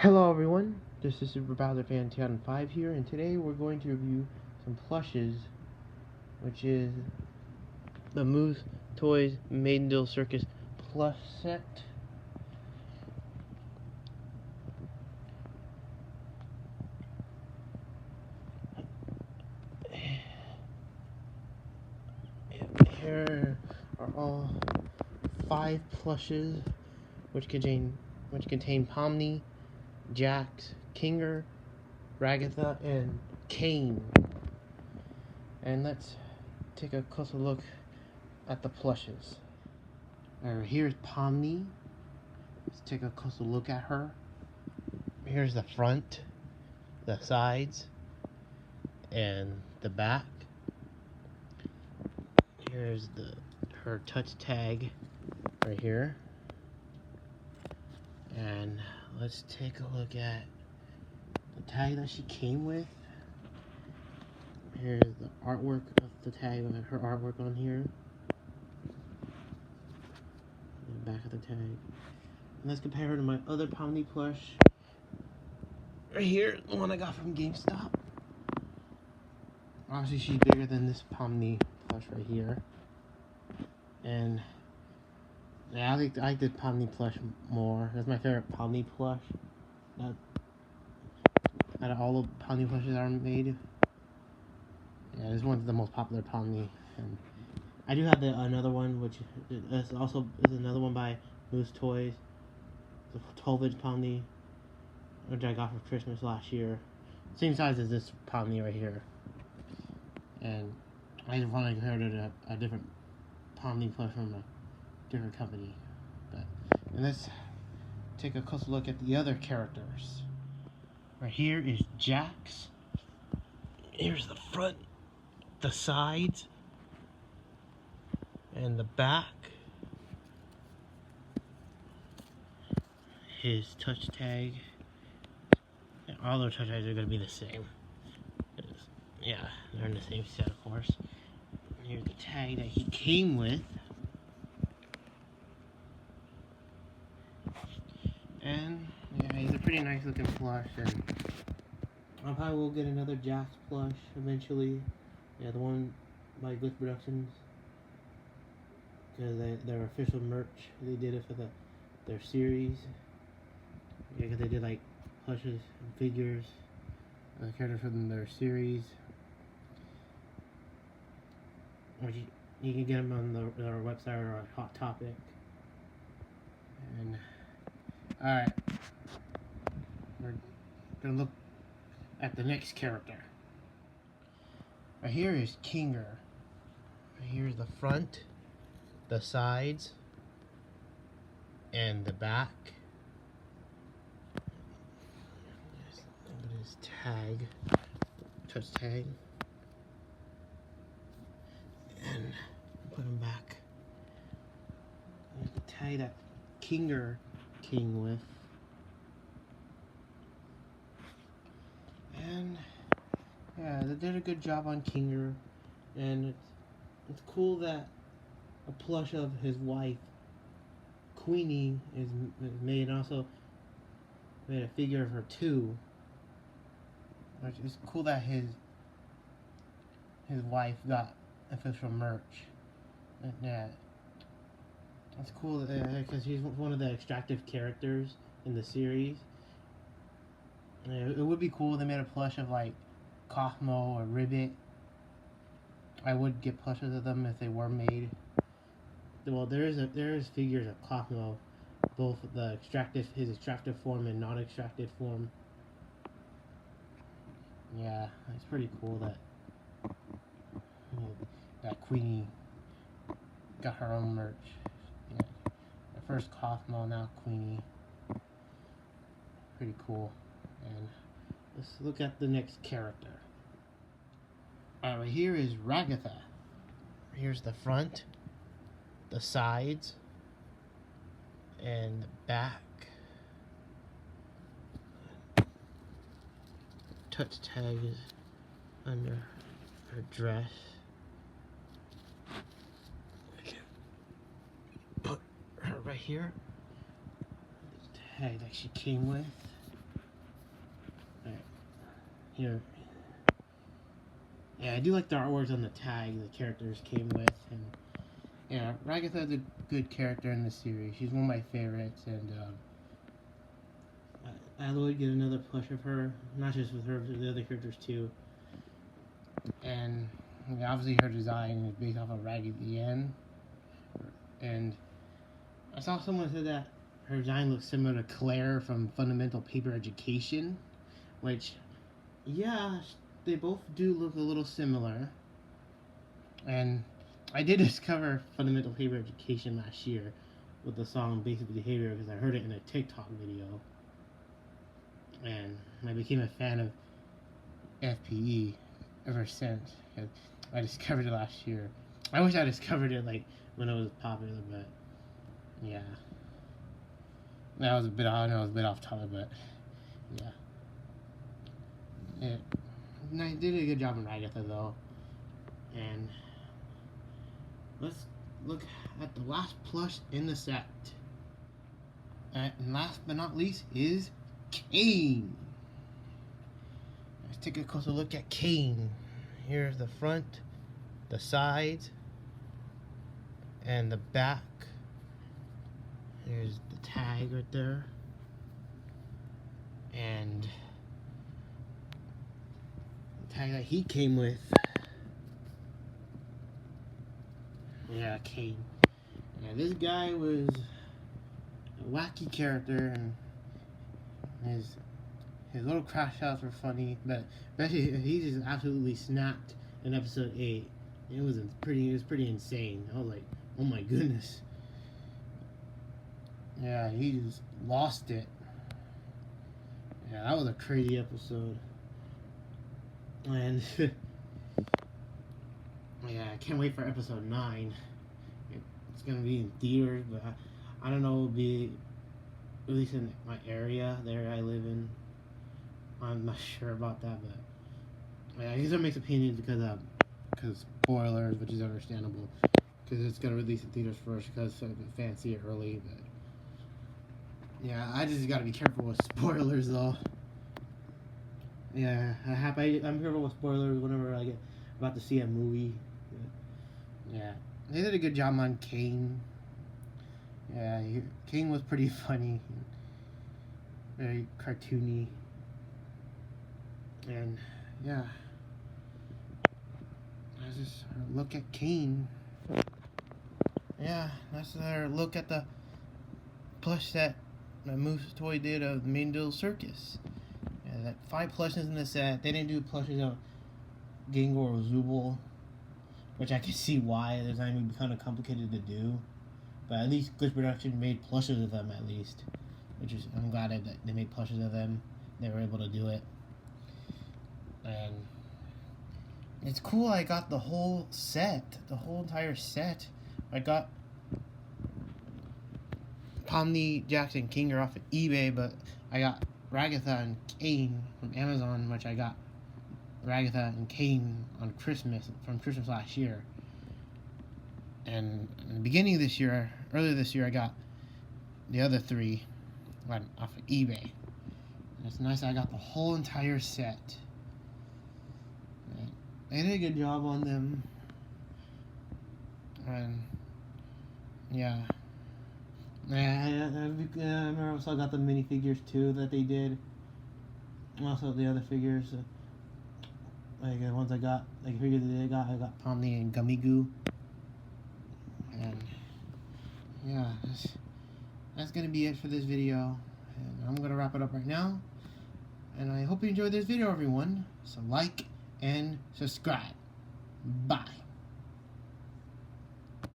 Hello everyone, this is Super Bowser Fan 2005 here, and today we're going to review some plushes, which is the Moose Toys Maidendale Circus plush set. Here are all 5 plushes, which contain Pomni, Jax, Kinger, Ragatha, and Kane. And let's take a closer look at the plushes. Here's Pomni. Let's take a closer look at her. Here's the front, the sides, and the back. Here's her touch tag right here. And let's take a look at the tag that she came with. Here's the artwork of the tag, her artwork on here. The back of the tag. And let's compare her to my other Pomni plush. Right here, the one I got from GameStop. Obviously, she's bigger than this Pomni plush right here. And yeah, I like the Pomni plush more. That's my favorite Pomni plush. Out of all the Pomni plushes that are made, yeah, this one's the most popular Pomni. And I do have another one, which is another one by Moose Toys. It's a 12-inch Pomni, which I got for Christmas last year. Same size as this Pomni right here. And I just want to compare it to a different Pomni plush from a different company. And let's take a closer look at the other characters. Right here is Jax. Here's the front, the sides, and the back. His touch tag. And all their touch tags are going to be the same. Yeah, they're in the same set, of course. And here's the tag that he came with. And yeah, he's a pretty nice looking plush, and I probably will get another Jax plush eventually. Yeah, the one by Glitch Productions, because their official merch, they did it for their series. Yeah, because they did like plushes and figures, characters from their series. Or you can get them on their website or on Hot Topic. And alright, we're gonna look at the next character. Right here is Kinger. Right here's the front, the sides, and the back. Look at his tag, touch tag. And put him back. Here's the tag that Kinger came with. And yeah, they did a good job on Kinger, and it's cool that a plush of his wife, Queenie, is made, and also made a figure of her too. Which is cool that his wife got official merch. Yeah, it's cool because he's one of the extractive characters in the series. It would be cool if they made a plush of like Cosmo or Ribbit. I would get plushes of them if they were made. Well, there is figures of Cosmo, both his extractive form and non-extracted form. Yeah, it's pretty cool that Queenie got her own merch. Yeah, the first Cosmo, now Queenie. Pretty cool. And let's look at the next character. Alright, here is Ragatha. Here's the front, the sides, and the back. Touch tag is under her dress. Put her right here. The tag that she came with. here. Yeah, I do like the artworks on the tag the characters came with, and yeah, Ragatha's a good character in the series. She's one of my favorites, and I would get another plush of her, not just with her, but the other characters too. And yeah, obviously her design is based off of Raggedy Ann, and I saw someone said that her design looks similar to Claire from Fundamental Paper Education, which, yeah, they both do look a little similar. And I did discover Fundamental Paper Education last year with the song Basic Behavior because I heard it in a TikTok video. And I became a fan of FPE ever since. I discovered it last year. I wish I discovered it like when it was popular, but yeah. That was a bit, I know it was a bit off topic, but yeah. I did a good job in Ragatha though. And let's look at the last plush in the set. And last but not least is Kane. Let's take a closer look at Kane. Here's the front, the sides, and the back. Here's the tag right there. And the tag that he came with. Yeah, Kane. Yeah, this guy was a wacky character, and his little crash outs were funny, but especially he just absolutely snapped in episode 8. It was pretty insane. I was like, oh my goodness. Yeah, he just lost it. Yeah, that was a crazy episode. And yeah, I can't wait for episode 9. It's gonna be in theaters, but I don't know, it'll be at least in my area, the area I live in. I'm not sure about that, but yeah, I guess it makes opinions because spoilers, which is understandable, because it's gonna release in theaters first because the fans see it early. But yeah, I just gotta be careful with spoilers though. Yeah, I'm careful with spoilers whenever I get about to see a movie. Yeah, they did a good job on Kane. Yeah, Kane was pretty funny, very cartoony, and yeah, that's just our look at Kane. Yeah, that's our look at the plush set that Moose Toy did of the Maindale Circus. Yeah, that 5 plushes in the set. They didn't do plushes of Gengar or Zubul, which I can see why. It's not even kind of complicated to do. But at least Glitch Production made plushes of them at least. I'm glad that they made plushes of them. They were able to do it. And it's cool I got the whole set. The whole entire set. I got Pomni, Jackson, King are off of eBay, but I got Ragatha and Kane from Amazon, which I got Ragatha and Kane on Christmas last year. And in the beginning of this year, earlier this year, I got the other 3 off of eBay. And it's nice I got the whole entire set. They did a good job on them. And yeah. I remember I also got the minifigures too that they did. Also the other figures, like the ones I got, like figures that I got Pomni and Gummy Goo. And yeah, that's gonna be it for this video. And I'm gonna wrap it up right now. And I hope you enjoyed this video, everyone. So like and subscribe. Bye.